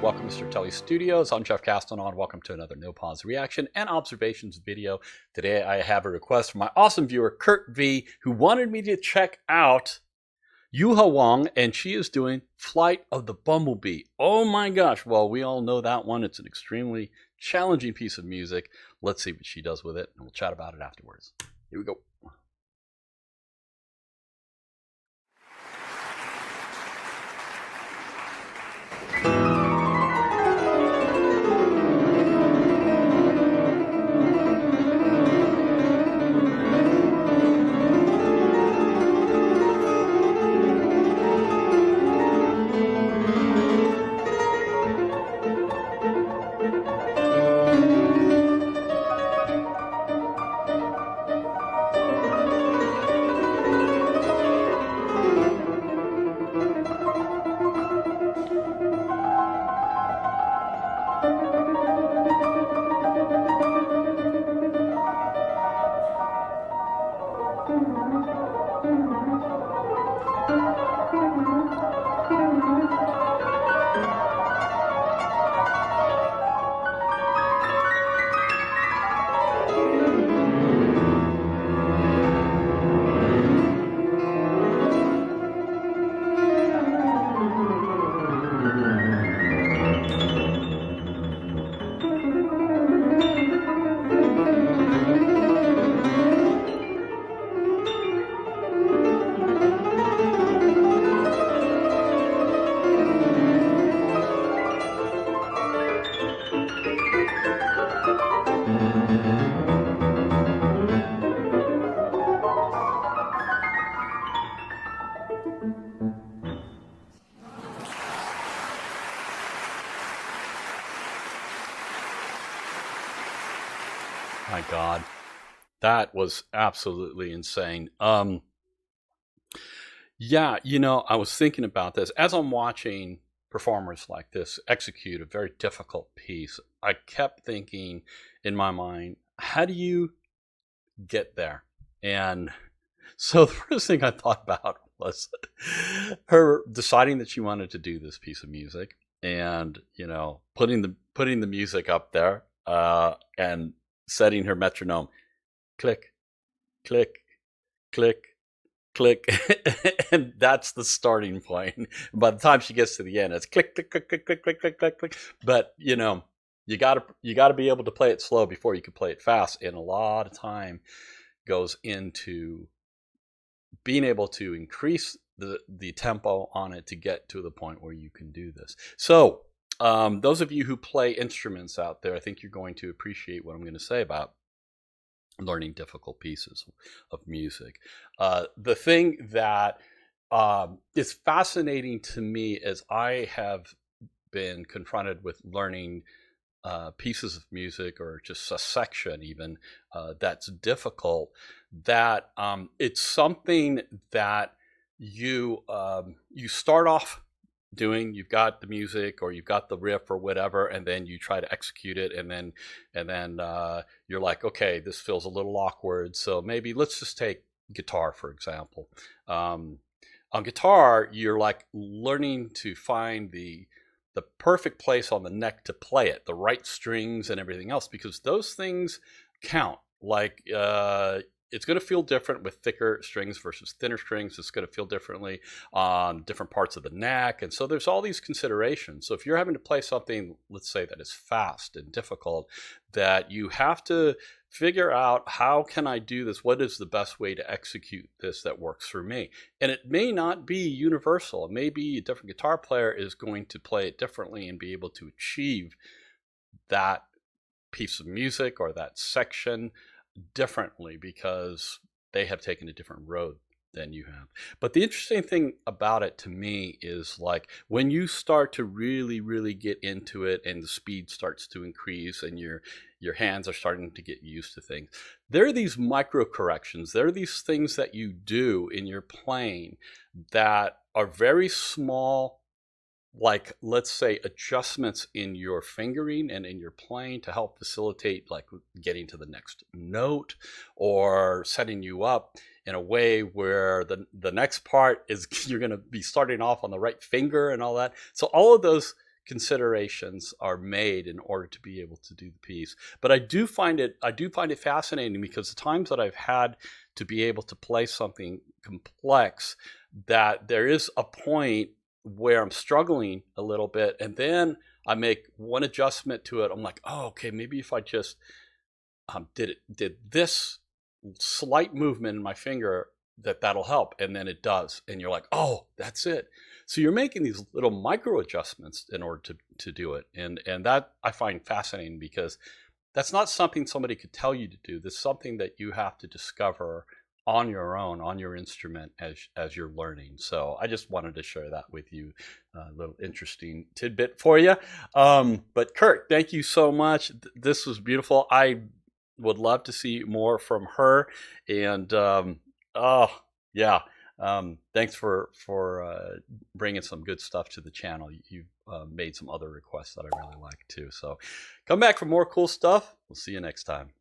Welcome to Stratele Studios. I'm Jeff Castanon. Welcome to another No Pause Reaction and Observations video. Today I have a request from my awesome viewer, Kurt V, who wanted me to check out Yuja Wang, and she is doing Flight of the Bumblebee. Oh my gosh. Well, we all know that one. It's an extremely challenging piece of music. Let's see what she does with it, and we'll chat about it afterwards. Here we go. My God, that was absolutely insane. Yeah, I was thinking about this as I'm watching performers like this execute a very difficult piece. I kept thinking in my mind, how do you get there? And so the first thing I thought about was her deciding that she wanted to do this piece of music, and putting the music up there, and setting her metronome, click, click, click, click, and that's the starting point. By the time she gets to the end, it's click, click, click, click, click, click, click, click, click. But you gotta be able to play it slow before you can play it fast, and a lot of time goes into being able to increase the tempo on it to get to the point where you can do this. So those of you who play instruments out there, I think you're going to appreciate what I'm going to say about learning difficult pieces of music. The thing that is fascinating to me is I have been confronted with learning pieces of music, or just a section even, that's difficult, that it's something that you start off doing. You've got the music, or you've got the riff or whatever, and then you try to execute it, and then you're like, okay, this feels a little awkward, so maybe let's just take guitar for example. On guitar, you're like learning to find the perfect place on the neck to play it, the right strings and everything else, because those things count. Like it's going to feel different with thicker strings versus thinner strings. It's going to feel differently on different parts of the neck. And so there's all these considerations. So if you're having to play something, let's say, that is fast and difficult, that you have to figure out, how can I do this? What is the best way to execute this that works for me? And it may not be universal. It may be a different guitar player is going to play it differently and be able to achieve that piece of music or that section differently, because they have taken a different road than you have. But the interesting thing about it to me is, like, when you start to really get into it, and the speed starts to increase, and your hands are starting to get used to things, there are these micro corrections. There are these things that you do in your playing that are very small, like, let's say, adjustments in your fingering and in your playing to help facilitate, like, getting to the next note, or setting you up in a way where the next part is you're going to be starting off on the right finger and all that. So all of those considerations are made in order to be able to do the piece. But I do find it fascinating, because the times that I've had to be able to play something complex, that there is a point where I'm struggling a little bit, and then I make one adjustment to it. I'm like, oh, okay, maybe if I just did this slight movement in my finger, that'll help, and then it does, and you're like, oh, that's it. So you're making these little micro adjustments in order to do it, and that I find fascinating, because that's not something somebody could tell you to do. That's something that you have to discover on your own, on your instrument, as you're learning. So I just wanted to share that with you, a little interesting tidbit for you. But Kurt, thank you so much. This was beautiful. I would love to see more from her, and oh yeah, thanks for bringing some good stuff to the channel. You've made some other requests that I really like too. So come back for more cool stuff. We'll see you next time.